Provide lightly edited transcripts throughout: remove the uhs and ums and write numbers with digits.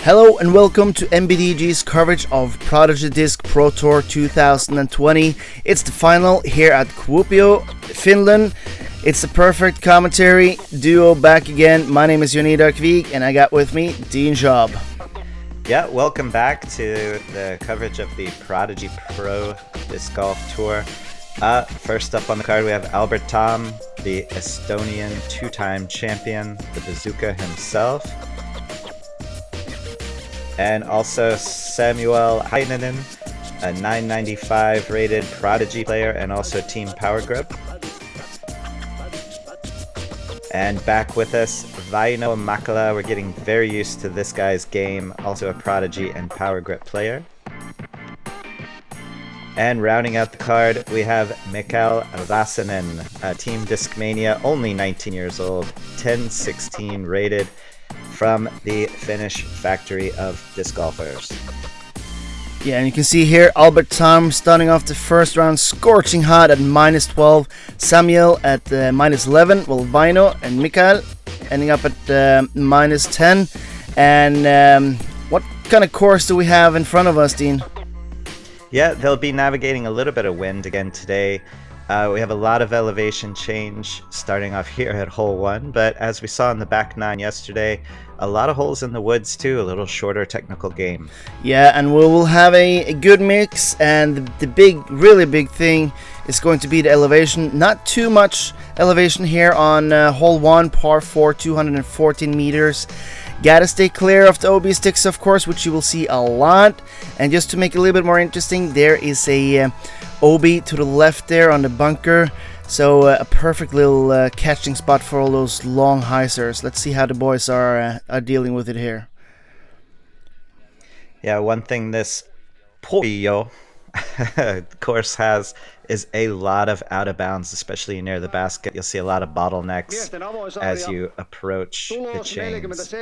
Hello and welcome to MBDG's coverage of Prodigy Disc Pro Tour 2020. It's the final here at Kuopio, Finland. It's the perfect commentary duo back again. My name is Idar, Kvig, and I got with me Dean Schaub. Yeah, welcome back to the coverage of the Prodigy Pro Disc Golf Tour. First up on the card we have Albert Tamm, the Estonian two-time champion, the bazooka himself. And also Samuel Hänninen, a 995 rated Prodigy player and also Team Power Grip. And back with us, Väinö Mäkelä. We're getting very used to this guy's game, also a Prodigy and Power Grip player. And rounding out the card, we have Mikael Räsänen, Team Discmania, only 19 years old, 1016 rated, from the Finnish factory of disc golfers. Yeah, and you can see here Albert Tamm starting off the first round scorching hot at minus 12. Samuel at minus 11. Well, Väinö and Mikael ending up at minus 10. And what kind of course do we have in front of us, Dean? Yeah, they'll be navigating a little bit of wind again today. We have a lot of elevation change starting off here at hole 1, but as we saw in the back 9 yesterday, a lot of holes in the woods too, a little shorter technical game. Yeah, and we will have a good mix, and the big, really big thing is going to be the elevation. Not too much elevation here on hole 1, par 4, 214 meters. Gotta stay clear of the OB sticks, of course, which you will see a lot. And just to make it a little bit more interesting, there is a OB to the left there on the bunker. So a perfect little catching spot for all those long hyzers. Let's see how the boys are dealing with it here. Yeah, one thing this Puijo course has is a lot of out of bounds, especially near the basket. You'll see a lot of bottlenecks as you approach the chains.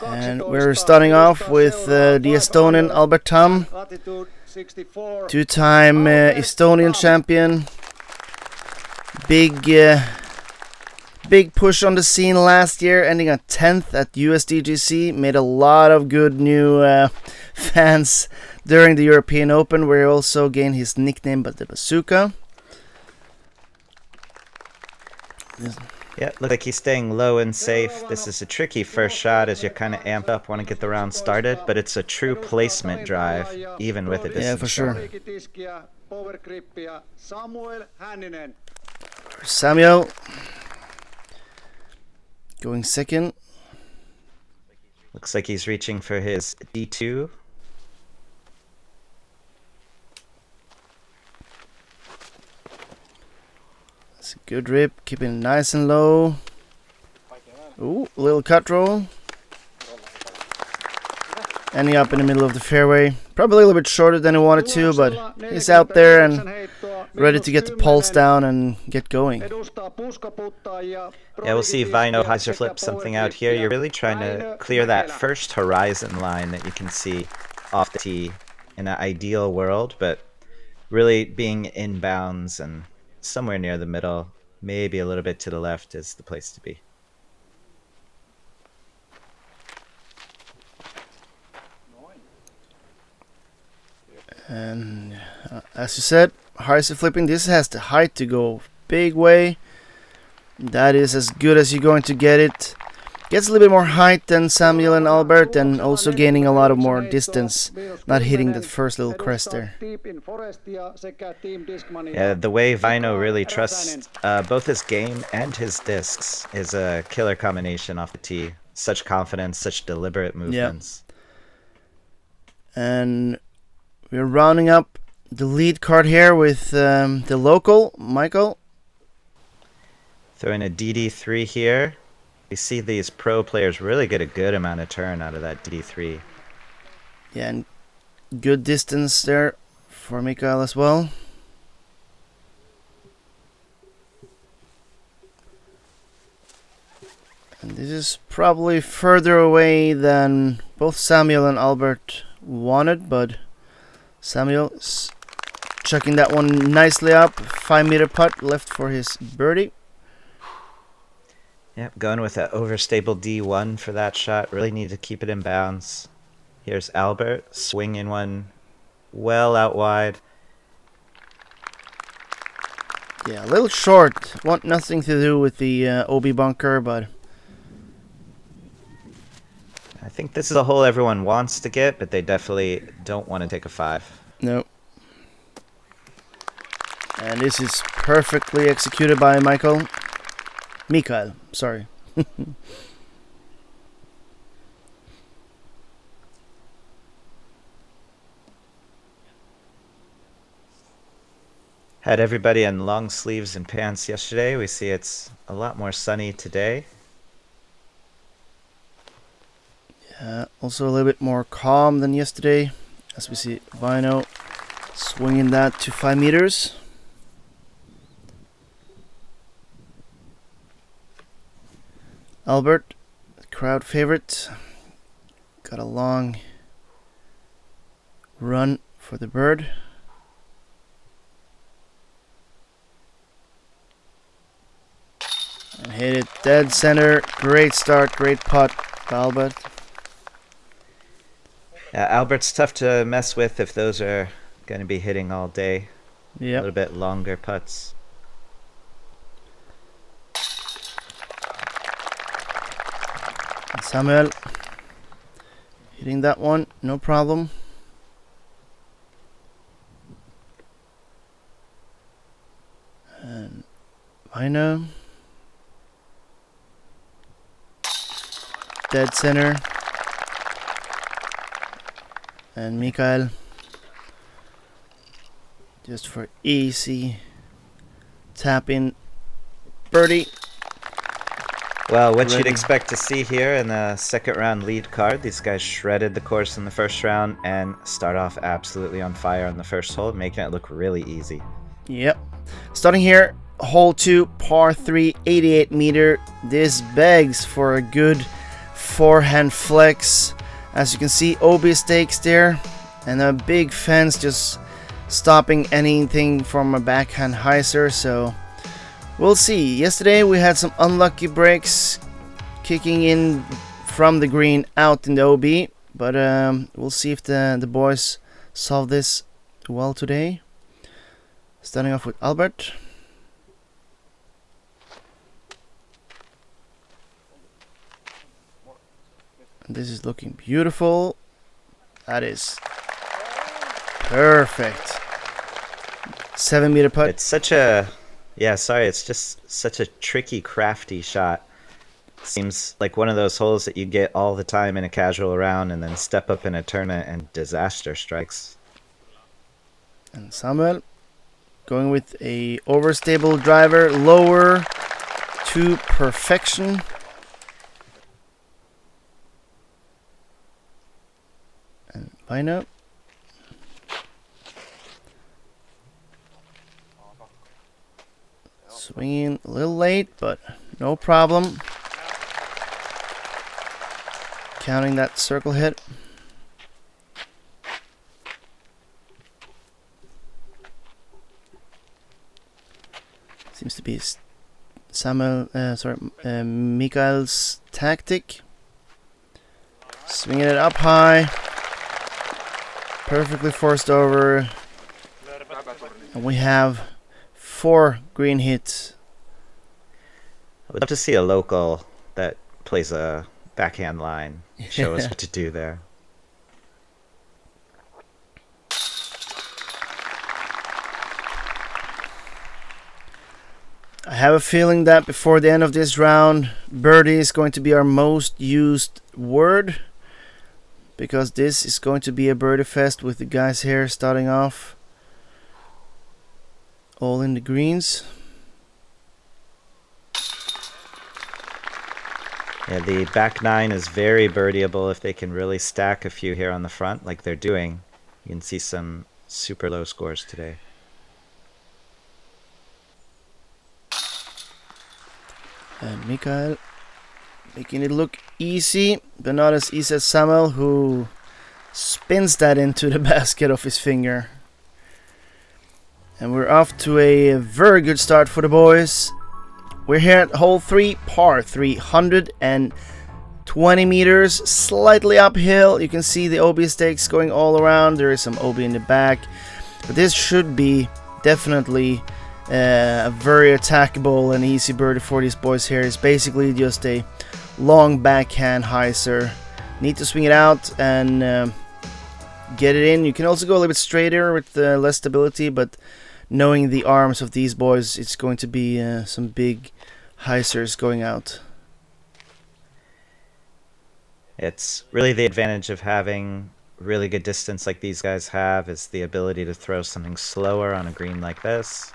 And we're starting off with the Estonian Albert Tamm, two-time Estonian champion. Big push on the scene last year, ending at 10th at USDGC. Made a lot of good new fans during the European Open, where he also gained his nickname by the bazooka. Yeah, looks like he's staying low and safe. This is a tricky first shot as you kind of amp up, want to get the round started, but it's a true placement drive, even with a distance. Yeah, for sure. Samuel going second. Looks like he's reaching for his D2. It's a good rip, keeping it nice and low. Ooh, a little cut roll. Ending up in the middle of the fairway. Probably a little bit shorter than he wanted to, but he's out there and ready to get the pulse down and get going. Yeah, we'll see Väinö hyzer flip something out here. You're really trying to clear that first horizon line that you can see off the tee in an ideal world, but really being inbounds and somewhere near the middle, maybe a little bit to the left is the place to be. And as you said, hyzer flipping, this has the height to go big way. That is as good as you're going to get it. Gets a little bit more height than Samuel and Albert, and also gaining a lot of more distance, not hitting that first little crest there. Yeah, the way Väinö really trusts both his game and his discs is a killer combination off the tee. Such confidence, such deliberate movements. Yep. And we're rounding up the lead card here with the local, Mikael. Throwing a DD3 here. We see these pro players really get a good amount of turn out of that DD3. Yeah, and good distance there for Mikael as well. And this is probably further away than both Samuel and Albert wanted, but Samuel is chucking that one nicely up. 5-meter putt left for his birdie. Yep, going with an overstable D1 for that shot. Really need to keep it in bounds. Here's Albert swinging one well out wide. Yeah, a little short. Want nothing to do with the OB bunker, but I think this is a hole everyone wants to get, but they definitely don't want to take a 5. no. And this is perfectly executed by Mikael, sorry. Had everybody in long sleeves and pants yesterday. We see it's a lot more sunny today. Yeah, also a little bit more calm than yesterday, as we see Väinö swinging that to 5 meters. Albert, crowd favorite, got a long run for the bird. And hit it dead center. Great start, great putt, Albert. Yeah, Albert's tough to mess with if those are going to be hitting all day. Yeah. A little bit longer putts. Samuel hitting that one, no problem. And Väinö. Dead center. And Mikael. Just for easy tap in birdie. Well, what you'd expect to see here in the second round lead card, these guys shredded the course in the first round and start off absolutely on fire on the first hole, making it look really easy. Yep. Starting here, hole 2, par 3, 88 meter. This begs for a good forehand flex. As you can see, OB stakes there, and a big fence just stopping anything from a backhand hyzer, so we'll see. Yesterday we had some unlucky breaks kicking in from the green out in the OB, but we'll see if the boys solve this well today. Starting off with Albert. This is looking beautiful. That is perfect. 7-meter putt. It's such a... Yeah, sorry, it's just such a tricky, crafty shot. Seems like one of those holes that you get all the time in a casual round and then step up in a tournament and disaster strikes. And Samuel going with a overstable driver, lower to perfection. And Väinö. Swinging a little late, but no problem. Counting that circle hit. Seems to be Mikael's tactic. Swinging it up high. Perfectly forced over. And we have 4 green hits. I would love to see a local that plays a backhand line show us what to do there. I have a feeling that before the end of this round, birdie is going to be our most used word, because this is going to be a birdie fest with the guys here starting off all in the greens. Yeah, the back 9 is very birdieable if they can really stack a few here on the front like they're doing. You can see some super low scores today. And Mikael making it look easy, but not as easy as Samuel, who spins that into the basket of his finger. And we're off to a very good start for the boys. We're here at hole 3, par 320 meters, slightly uphill. You can see the OB stakes going all around. There is some OB in the back. But this should be definitely a very attackable and easy birdie for these boys here. It's basically just a long backhand hyzer. Need to swing it out and get it in. You can also go a little bit straighter with less stability, but knowing the arms of these boys, it's going to be some big hyzers going out. It's really the advantage of having really good distance like these guys have is the ability to throw something slower on a green like this,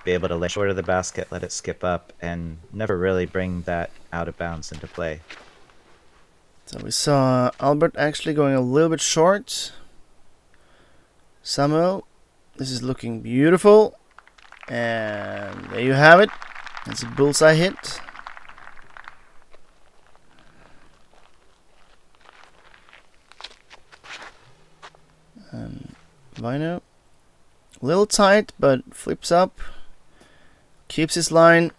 be able to lay short of the basket, let it skip up, and never really bring that out of bounds into play. So we saw Albert actually going a little bit short. Samuel, this is looking beautiful, and there you have it. It's a bullseye hit. And Väinö, a little tight, but flips up, keeps his line.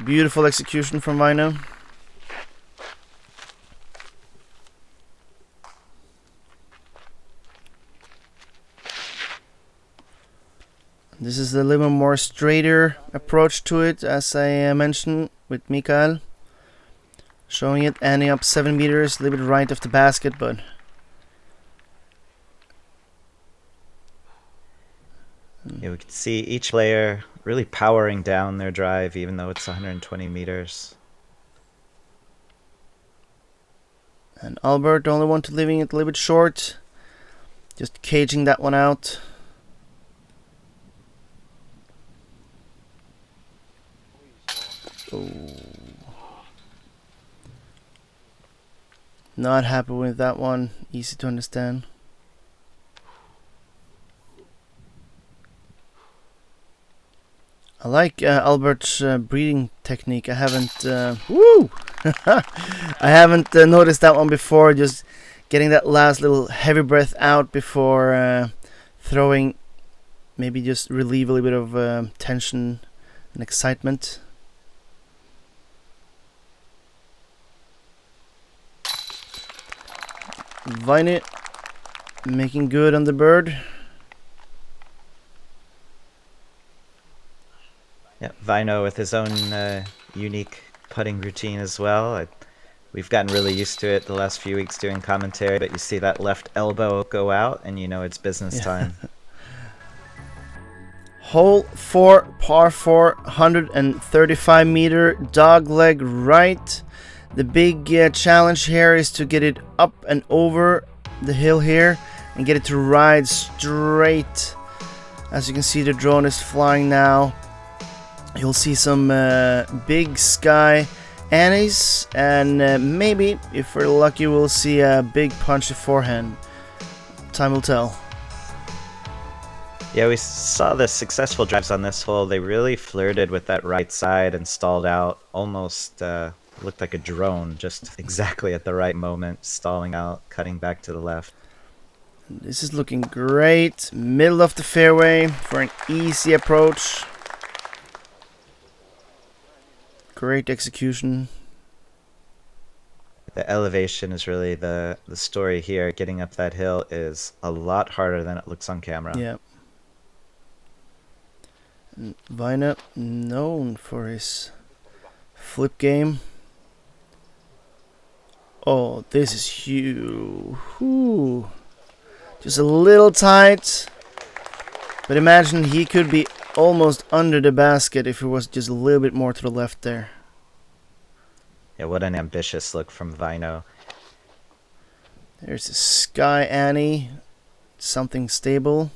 Beautiful execution from Väinö. This is a little more straighter approach to it, as I mentioned with Mikael. Showing it, ending up 7 meters, a little bit right of the basket, but yeah, we can see each player really powering down their drive, even though it's 120 meters. And Albert, the only one to leaving it a little bit short, just caging that one out. Oh. Not happy with that one. Easy to understand. I like Albert's breathing technique. I haven't I haven't noticed that one before. Just getting that last little heavy breath out before throwing. Maybe just relieve a little bit of tension and excitement. Väinö making good on the bird. Yeah, Väinö with his own unique putting routine as well. We've gotten really used to it the last few weeks doing commentary, but you see that left elbow go out and you know it's business time. Hole 4, par 4, 135 meter, dog leg right. The big challenge here is to get it up and over the hill here and get it to ride straight. As you can see, the drone is flying now. You'll see some big sky annies, and maybe, if we're lucky, we'll see a big punchy forehand. Time will tell. Yeah, we saw the successful drives on this hole. They really flirted with that right side and stalled out. Almost looked like a drone, just exactly at the right moment, stalling out, cutting back to the left. This is looking great. Middle of the fairway for an easy approach. Great execution. The elevation is really the story here. Getting up that hill is a lot harder than it looks on camera. Yeah. Väinö, known for his flip game. Oh, this is huge. Ooh. Just a little tight. But imagine he could be almost under the basket if it was just a little bit more to the left there. Yeah, what an ambitious look from Väinö. There's a Sky Annie. Something stable.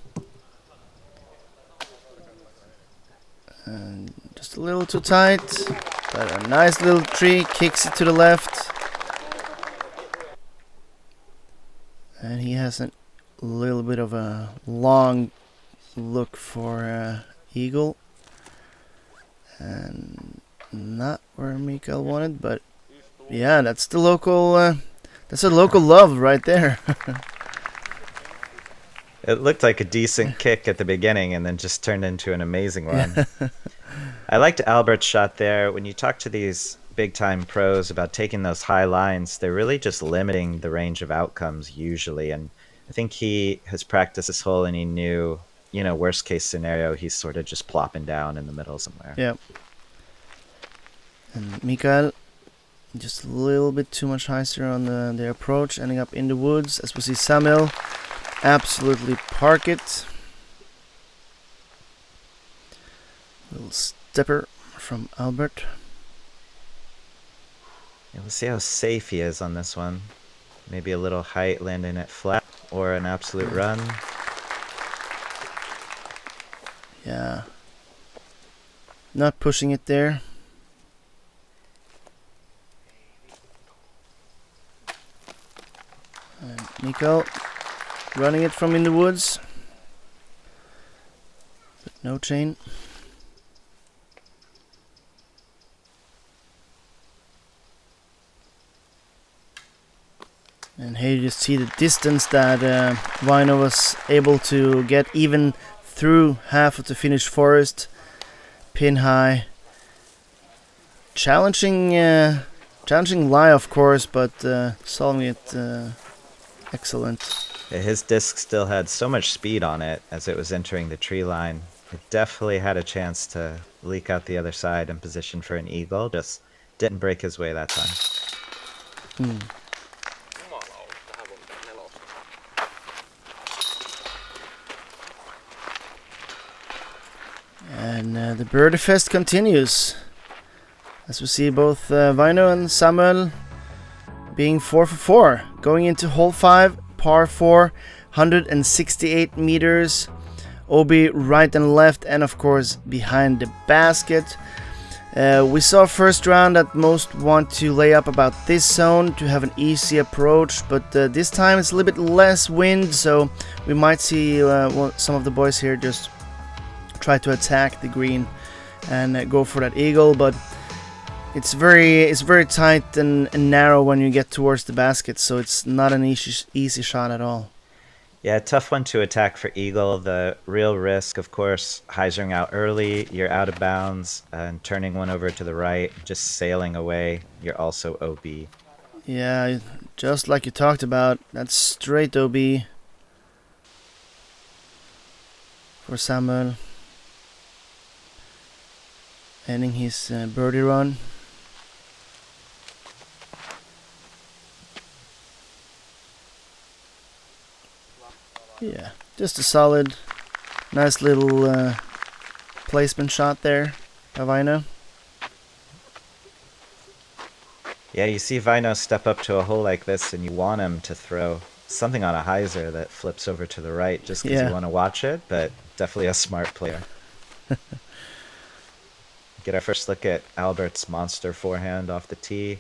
And just a little too tight. But a nice little tree. Kicks it to the left. And he has a little bit of a long look for eagle. And not where Mikael wanted, but yeah, that's the local that's a local love right there. It looked like a decent kick at the beginning and then just turned into an amazing one. I liked Albert's shot there. When you talk to these big-time pros about taking those high lines, they're really just limiting the range of outcomes usually. And I think he has practiced this hole and he knew, you know, worst-case scenario, he's sort of just plopping down in the middle somewhere. Yeah. And Mikael, just a little bit too much heister on the approach, ending up in the woods. As we see Samuel absolutely park it. Little stepper from Albert. Yeah, we'll see how safe he is on this one. Maybe a little height landing it flat or an absolute run. Yeah. Not pushing it there. And Mikael running it from in the woods. But no chain. And here you just see the distance that Väinö was able to get even through half of the Finnish forest. Pin high. Challenging lie, of course, but solving it excellent. Yeah, his disc still had so much speed on it as it was entering the tree line. It definitely had a chance to leak out the other side and position for an eagle. Just didn't break his way that time. And the birdie fest continues. As we see both Väinö and Samuel being 4 for 4. Going into hole 5, par 4, 168 meters. OB right and left, and of course behind the basket. We saw first round that most want to lay up about this zone to have an easy approach, but this time it's a little bit less wind, so we might see some of the boys here just try to attack the green and go for that eagle, but it's very tight and narrow when you get towards the basket, so it's not an easy shot at all. Yeah, tough one to attack for eagle. The real risk, of course, hyzering out early, you're out of bounds, and turning one over to the right, just sailing away, you're also OB. Yeah, just like you talked about, that's straight OB for Samuel. Ending his birdie run. Yeah, just a solid, nice little placement shot there by Väinö. Yeah, you see Väinö step up to a hole like this and you want him to throw something on a hyzer that flips over to the right just because you want to watch it, but definitely a smart player. Get our first look at Albert's monster forehand off the tee.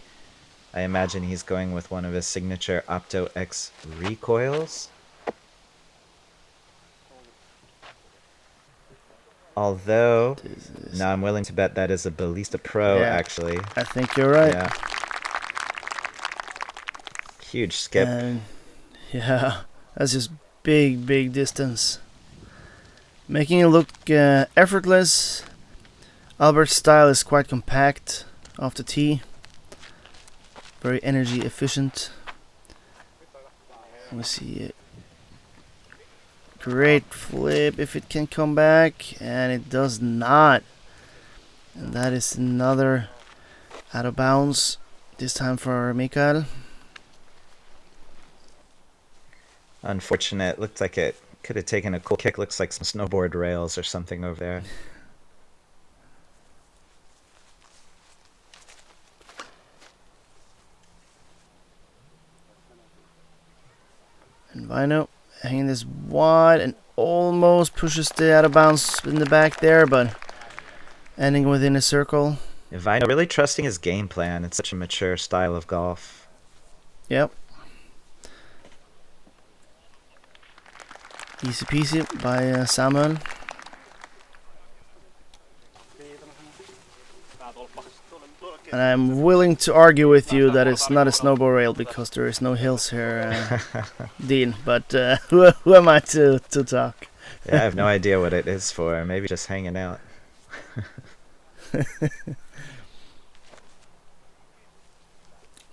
I imagine he's going with one of his signature Opto X recoils. Although, now I'm willing to bet that is a Ballista Pro, actually. I think you're right. Yeah. Huge skip. And yeah, that's just big distance. Making it look effortless. Albert's style is quite compact off the tee. Very energy efficient. We see it. Great flip if it can come back, and it does not. And that is another out of bounds, this time for Mikael. Unfortunate. Looked like it could have taken a cool kick. Looks like some snowboard rails or something over there. And Väinö hanging this wide and almost pushes the out of bounds in the back there, but ending within a circle. Väinö really trusting his game plan. It's such a mature style of golf. Yep. Easy peasy by Samuel. And I'm willing to argue with you that it's not a snowboard rail because there is no hills here, Dean. But who am I to talk? Yeah, I have no idea what it is for. Maybe just hanging out.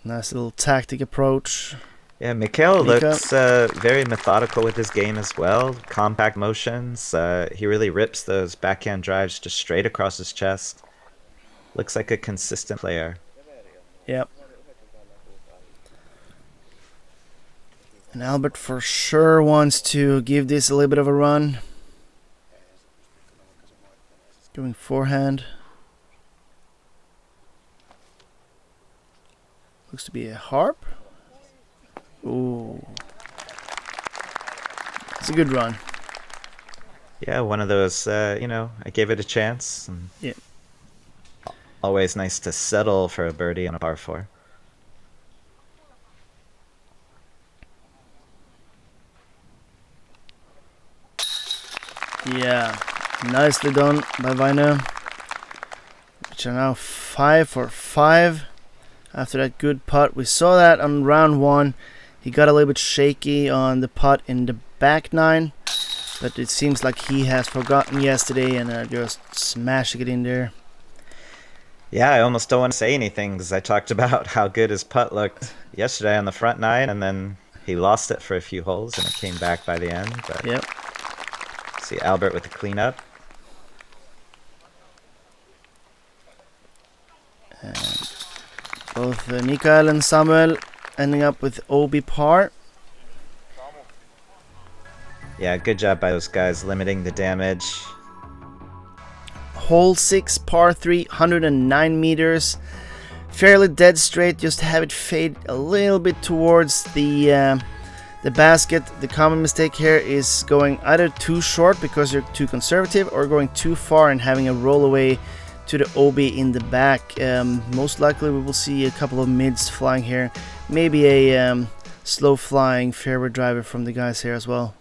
Nice little tactic approach. Yeah, Mikael looks very methodical with his game as well. Compact motions. He really rips those backhand drives just straight across his chest. Looks like a consistent player. Yep. And Albert for sure wants to give this a little bit of a run. Going forehand. Looks to be a harp. Ooh. It's a good run. Yeah, one of those, you know, I gave it a chance. And yeah. Always nice to settle for a birdie on a par 4. Yeah, nicely done by Väinö. Which are now 5 for 5. After that good putt, we saw that on round 1. He got a little bit shaky on the putt in the back 9, but it seems like he has forgotten yesterday and just smashing it in there. Yeah, I almost don't want to say anything because I talked about how good his putt looked yesterday on the front 9, and then he lost it for a few holes and it came back by the end. But yep. See Albert with the cleanup. And both Mikael and Samuel ending up with OB par. Yeah, good job by those guys limiting the damage. Hole 6, par 3, 109 meters. Fairly dead straight, just have it fade a little bit towards the basket. The common mistake here is going either too short because you're too conservative or going too far and having a roll away to the OB in the back. Most likely we will see a couple of mids flying here. Maybe a slow flying fairway driver from the guys here as well.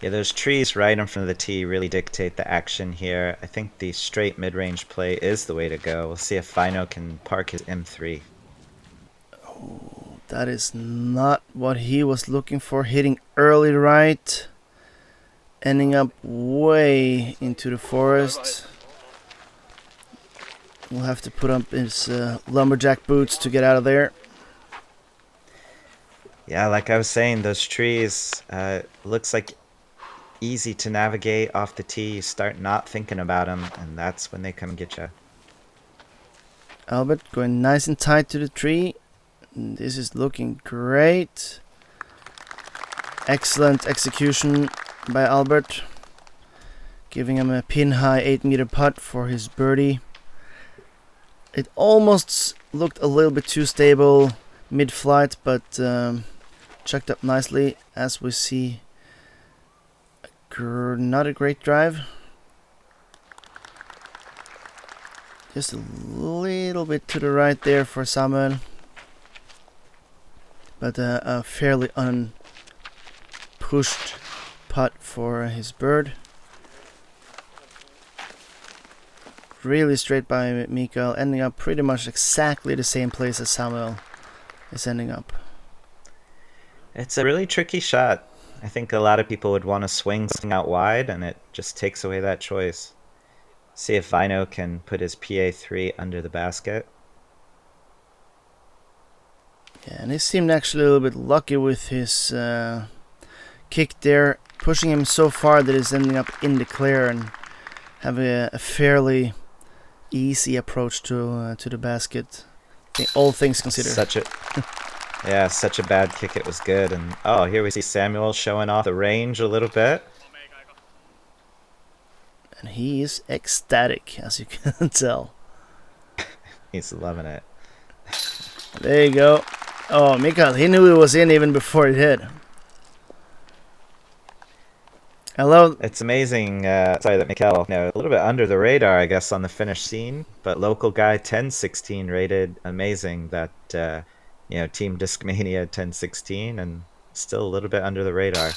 Yeah, those trees right in front of the tee really dictate the action here. I think the straight mid-range play is the way to go. We'll see if Väinö can park his M3. Oh, that is not what he was looking for. Hitting early right. Ending up way into the forest. We'll have to put up his lumberjack boots to get out of there. Yeah, like I was saying, those trees looks like easy to navigate off the tee. You start not thinking about them, and that's when they come and get you. Albert going nice and tight to the tree. This is looking great. Excellent execution by Albert. Giving him a pin high 8-meter putt for his birdie. It almost looked a little bit too stable mid-flight, but checked up nicely as we see. Not a great drive. Just a little bit to the right there for Samuel. But a fairly unpushed putt for his bird. Really straight by Mikael, ending up pretty much exactly the same place as Samuel is ending up. It's a really tricky shot. I think a lot of people would want to swing something out wide, and it just takes away that choice. See if Väinö can put his PA3 under the basket. Yeah, and he seemed actually a little bit lucky with his kick there, pushing him so far that he's ending up in the clear and having a fairly easy approach to the basket. All things considered. Yeah, such a bad kick. It was good. And oh, here we see Samuel showing off the range a little bit. And he is ecstatic, as you can tell. He's loving it. There you go. Oh, Mikael, he knew it was in even before it hit. Hello. It's amazing. Sorry that Mikael, a little bit under the radar, I guess, on the Finnish scene. But local guy, 1016 rated. Amazing that... Team Discmania 1016 and still a little bit under the radar.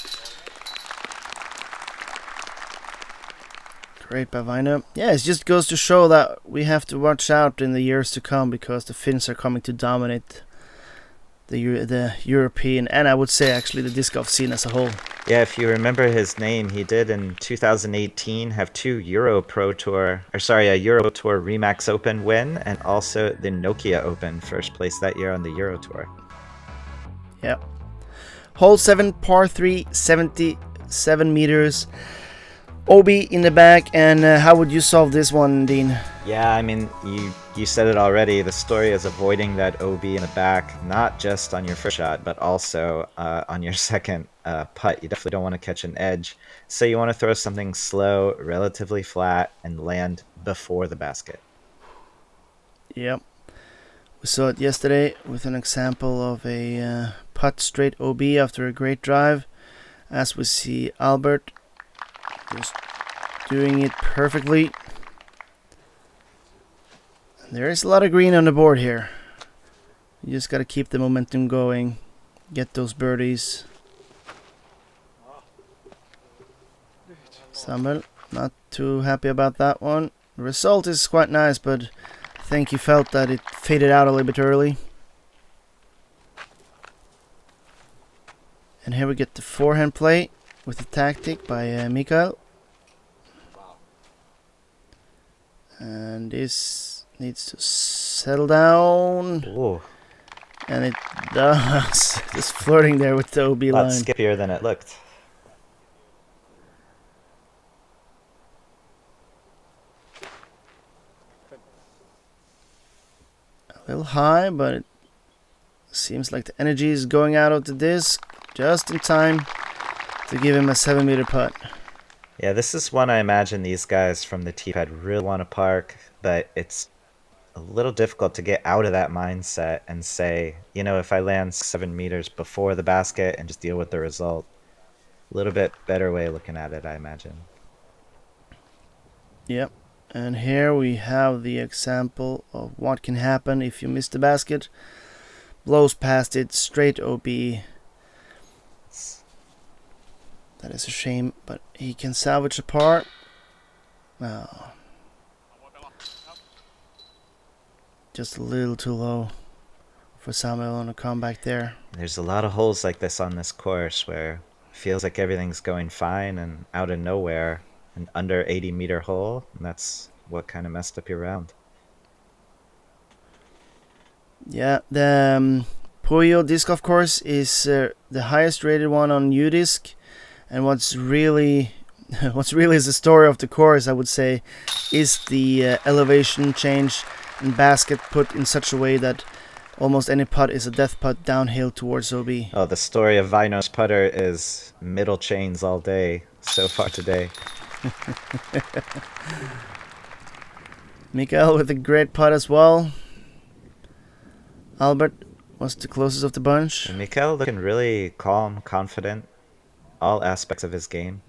Great by Väinö. Yeah, it just goes to show that we have to watch out in the years to come because the Finns are coming to dominate the European and I would say actually the disc golf scene as a whole. Yeah, if you remember his name, he did in 2018 have a Euro Tour Remax Open win and also the Nokia Open, first place that year on the Euro Tour. Yeah. Hole 7, par 3, 77 meters. OB in the back, and how would you solve this one, Dean? Yeah, I mean, you said it already. The story is avoiding that OB in the back, not just on your first shot, but also on your second putt. You definitely don't want to catch an edge. So you want to throw something slow, relatively flat, and land before the basket. Yep. We saw it yesterday with an example of a putt straight OB after a great drive. As we see Albert just doing it perfectly. There is a lot of green on the board here. You just got to keep the momentum going. Get those birdies. Samuel, not too happy about that one. The result is quite nice, but I think he felt that it faded out a little bit early. And here we get the forehand play with the tactic by Mikael. And this needs to settle down. Ooh. And it does. Just flirting there with the OB line. A lot skippier than it looked. A little high, but it seems like the energy is going out of the disc just in time to give him a 7-meter putt. Yeah, this is one I imagine these guys from the tee pad really want to park, but it's a little difficult to get out of that mindset and say, you know, if I land 7 meters before the basket and just deal with the result. A little bit better way of looking at it, I imagine. Yep. And here we have the example of what can happen if you miss the basket. Blows past it, straight OB. That is a shame, but he can salvage a par. Oh. Just a little too low for Samuel on a comeback there. There's a lot of holes like this on this course where it feels like everything's going fine and out of nowhere, an under 80-meter hole, and that's what kind of messed up your round. Yeah, the Puijo disc golf course is the highest rated one on UDisc. And what's really is the story of the course, I would say, is the elevation change and basket put in such a way that almost any putt is a death putt downhill towards OB. Oh, the story of Väinö's putter is middle chains all day so far today. Mikael with a great putt as well. Albert was the closest of the bunch. And Mikael looking really calm, confident. All aspects of his game.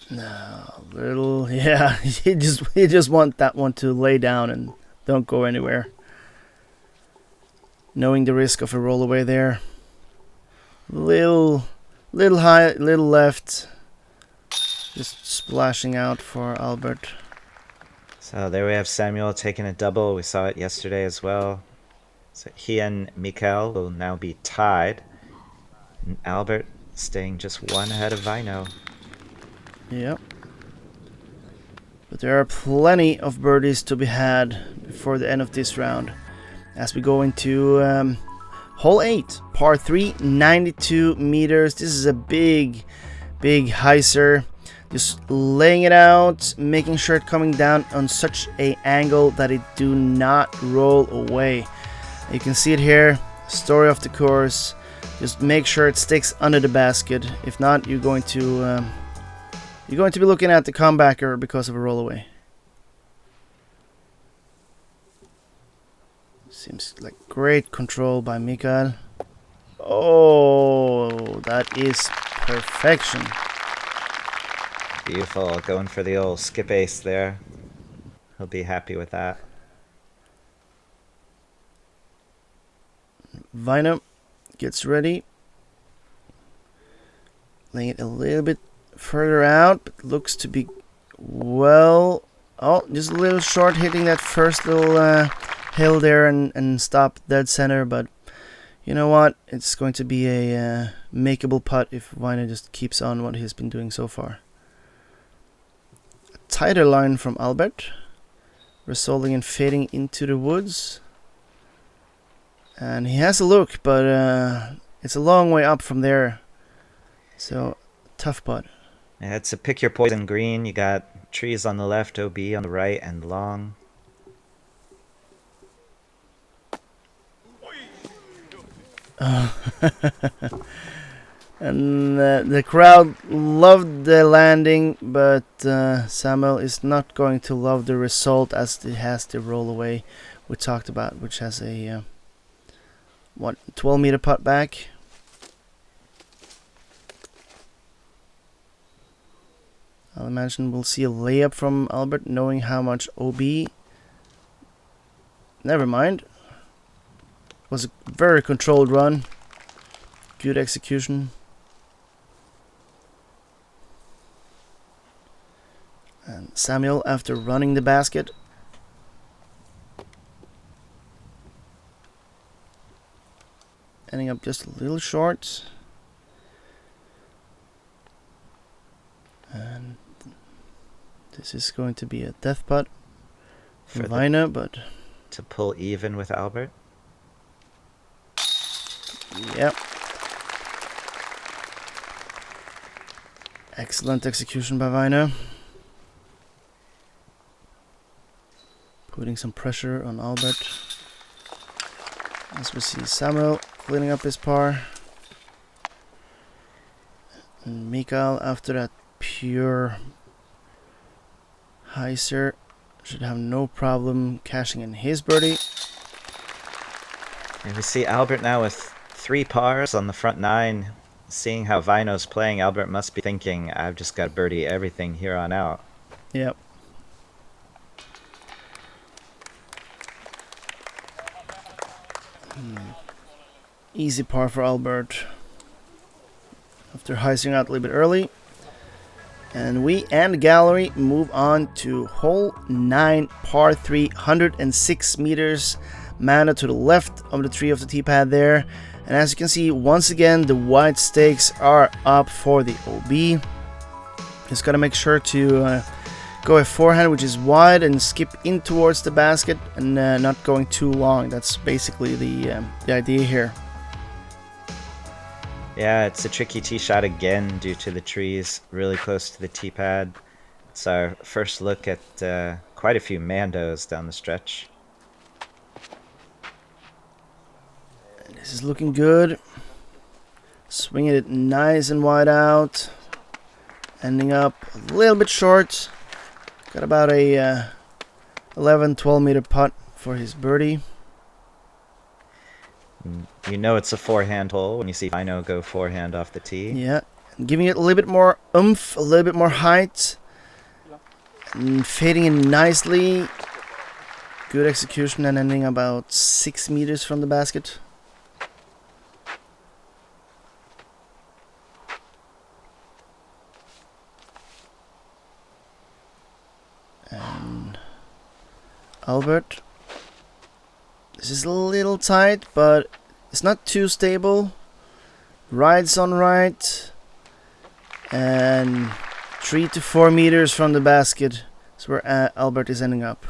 No, little, yeah. you just want that one to lay down and don't go anywhere. Knowing the risk of a roll away there. Little high, little left. Just splashing out for Albert. So there we have Samuel taking a double. We saw it yesterday as well. So he and Mikael will now be tied. And Albert staying just one ahead of Väinö. Yep. But there are plenty of birdies to be had before the end of this round. As we go into hole 8, par 3, 92 meters. This is a big hyzer. Just laying it out, making sure it's coming down on such a angle that it do not roll away. You can see it here, story of the course. Just make sure it sticks under the basket. If not, you're going to be looking at the comebacker because of a roll away. Seems like great control by Mikael. Oh, that is perfection. Beautiful, going for the old skip ace there. He'll be happy with that. Väinö gets ready. Laying it a little bit further out, but looks to be well. Oh, just a little short, hitting that first little hill there and stop dead center. But you know what? It's going to be a makeable putt if Väinö just keeps on what he's been doing so far. A tighter line from Albert, resulting in fading into the woods. And he has a look, but it's a long way up from there. So, tough putt. Yeah, it's a pick your poison green. You got trees on the left, OB on the right, and long. And the crowd loved the landing, but Samuel is not going to love the result as it has the roll away we talked about, which has a 12-meter putt back. I'll imagine we'll see a layup from Albert, knowing how much OB. Never mind. It was a very controlled run. Good execution. And Samuel, after running the basket, ending up just a little short. And this is going to be a death putt for Väinö, but to pull even with Albert. Yep. Excellent execution by Väinö. Putting some pressure on Albert. As we see Samuel cleaning up his par. And Mikael, after that pure hyzer, should have no problem cashing in his birdie. And we see Albert now with 3 pars on the front 9. Seeing how Väinö's playing, Albert must be thinking, I've just got birdie everything here on out. Yep. Easy par for Albert after hyzering out a little bit early. And we and gallery move on to hole 9, par 3, 106 meters. Mana to the left of the tree of the tee pad there. And as you can see, once again, the white stakes are up for the OB. Just gotta make sure to go a forehand, which is wide, and skip in towards the basket and not going too long. That's basically the idea here. Yeah, it's a tricky tee shot again due to the trees really close to the tee pad. It's our first look at quite a few Mandos down the stretch. This is looking good. Swinging it nice and wide out. Ending up a little bit short. Got about a 11-12 meter putt for his birdie. You know it's a forehand hole when you see Väinö go forehand off the tee. Yeah, giving it a little bit more oomph, a little bit more height. And fading in nicely. Good execution and ending about 6 meters from the basket. And Albert. This is a little tight, but it's not too stable. Rides on right. And 3 to 4 meters from the basket is where Albert is ending up.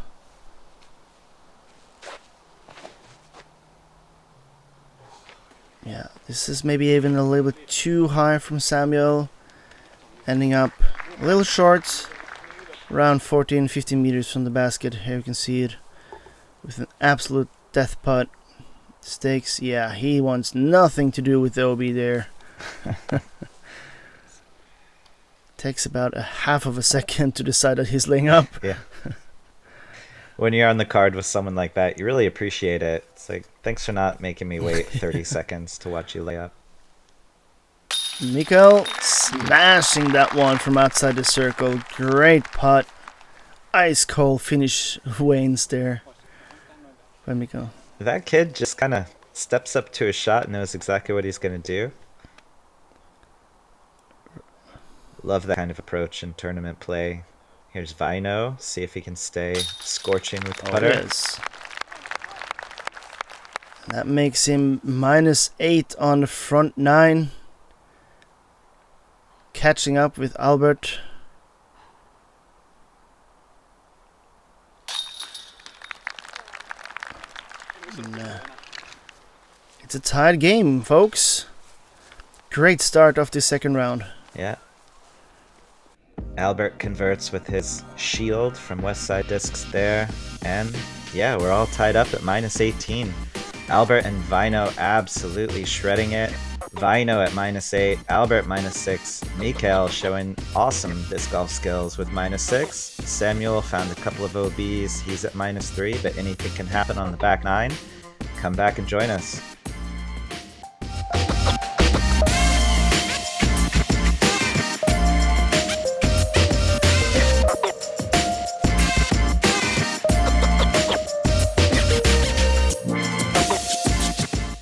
Yeah, this is maybe even a little bit too high from Samuel. Ending up a little short. Around 14-15 meters from the basket. Here you can see it with an absolute death putt. Stakes, yeah, he wants nothing to do with the OB there. Takes about a half of a second to decide that he's laying up. Yeah. When you're on the card with someone like that, you really appreciate it. It's like, thanks for not making me wait 30 seconds to watch you lay up. Mikael Smashing that one from outside the circle. Great putt. Ice cold finish wanes there. Let me go. That kid just kind of steps up to a shot and knows exactly what he's going to do. Love that kind of approach in tournament play. Here's Väinö. See if he can stay scorching with the putter. Yes. That makes him -8 on the front 9. Catching up with Albert. It's a tied game, folks. Great start of the second round. Yeah. Albert converts with his shield from Westside Discs there. And yeah, we're all tied up at -18. Albert and Väinö absolutely shredding it. Väinö at -8, Albert -6, Mikael showing awesome disc golf skills with -6. Samuel found a couple of OBs, he's at -3, but anything can happen on the back 9. Come back and join us.